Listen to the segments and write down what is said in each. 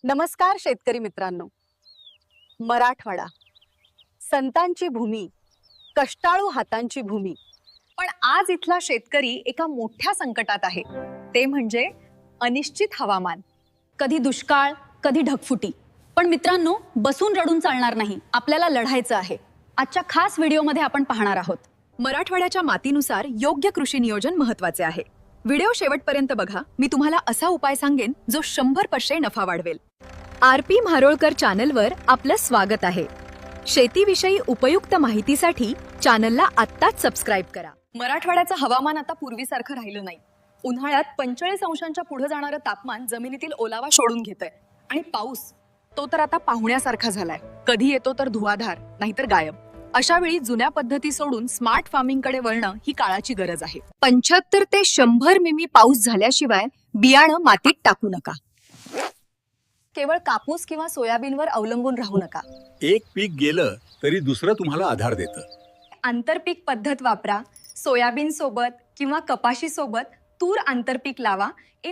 नमस्कार शेतकरी मित्रांनो. मराठवाडा संतांची भूमी, कष्टाळू हातांची भूमी. पण आज इथला शेतकरी एका मोठ्या संकटात आहे. ते म्हणजे अनिश्चित हवामान. कधी दुष्काळ, कधी ढगफुटी. पण मित्रांनो, बसून रडून चालणार नाही. आपल्याला लढायचं आहे. आजच्या खास व्हिडिओमध्ये आपण पाहणार आहोत मराठवाड्याच्या मातीनुसार योग्य कृषी नियोजन महत्त्वाचे आहे. व्हिडिओ शेवटपर्यंत बघा. मी तुम्हाला असा उपाय सांगेन जो 100% नफा वाढवेल. आरपी म्हारोळकर चॅनलवर आपलं स्वागत आहे. शेतीविषयी उपयुक्त माहितीसाठी चॅनलला आत्ताच सबस्क्राईब करा. मराठवाड्याचं हवामान आता पूर्वीसारखं राहिलं नाही. उन्हाळ्यात 45 अंशांच्या पुढे जाणारं तापमान जमिनीतील ओलावा शोधून घेतंय. आणि पाऊस तो तर आता पाहुण्यासारखा झालाय. कधी येतो तर धुवाधार, नाहीतर गायब. अशा वेळी जुन्या पद्धती सोडून स्मार्ट फार्मिंगकडे वळणं ही काळाची गरज आहे. 75 ते 100 मिमी पाऊस झाल्याशिवाय बियाणं मातीत टाकू नका. केवळ कापूस किंवा सोयाबीनवर अवलंबून राहू नका. एक पीक गेलं तरी दुसरं तुम्हाला आधार देतं. आंतरपीक पद्धत वापरा. सोयाबीन सोबत किंवा कपाशी सोबत तूर आंतरपीक लावा.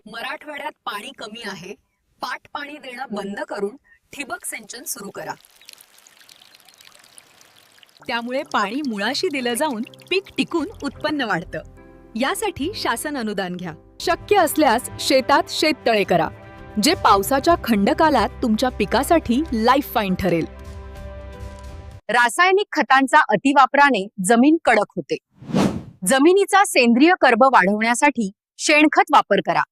मराठवाड्यात पाणी कमी आहे. पाट पाणी देणं बंद करून ठिबक सिंचन सुरू करा. त्यामुळे पाणी मुळाशी दिलं जाऊन पीक टिकून उत्पन्न वाढतं. यासाठी शासन अनुदान घ्या. शक्य असल्यास शेतात शेततळे करा, जे पावसाच्या खंडकालात तुमच्या पिकासाठी लाईफ फाईन ठरेल. रासायनिक खतांचा अतिवापराने जमीन कडक होते. जमिनीचा सेंद्रिय कर्ब वाढवण्यासाठी शेणखत वापर करा.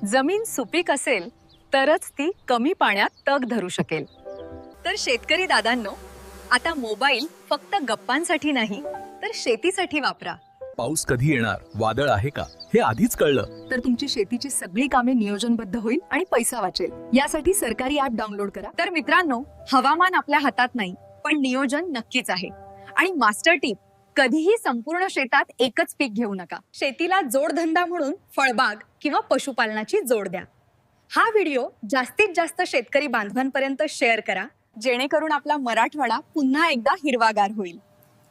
जमीन सुपीक असेल तरच ती कमी पाण्यात तग धरू शकेल. तर शेतकरी दादांनो, आता मोबाईल फक्त गप्पांसाठी नाही तर शेतीसाठी वापरा. पाऊस कधी येणार, वादळ आहे का, हे आधीच कळलं तर तुमची शेतीची सगळी कामे नियोजनबद्ध होईल आणि पैसा वाचेल. यासाठी सरकारी ऍप डाउनलोड करा. तर मित्रांनो, हवामान आपल्या हातात नाही, पण नियोजन नक्कीच आहे. आणि मास्टर टीप, कधीही संपूर्ण शेतात एकच पीक घेऊ नका. शेतीला जोडधंदा म्हणून फळबाग किंवा पशुपालनाची जोड द्या. हा व्हिडिओ जास्तीत जास्त शेतकरी बांधवांपर्यंत शेअर करा, जेणेकरून आपला मराठवाडा पुन्हा एकदा हिरवागार होईल.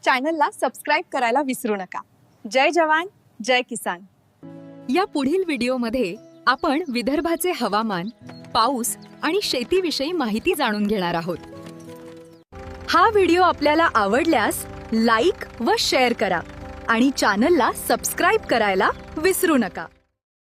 चॅनलला सबस्क्राईब करायला विसरू नका. जय जवान, जय किसान. या पुढील व्हिडिओमध्ये आपण विदर्भाचे हवामान, पाऊस आणि शेतीविषयी माहिती जाणून घेणार आहोत. हा व्हिडिओ आपल्याला आवडल्यास लाईक व शेअर करा आणि चॅनलला सबस्क्राईब करायला विसरू नका.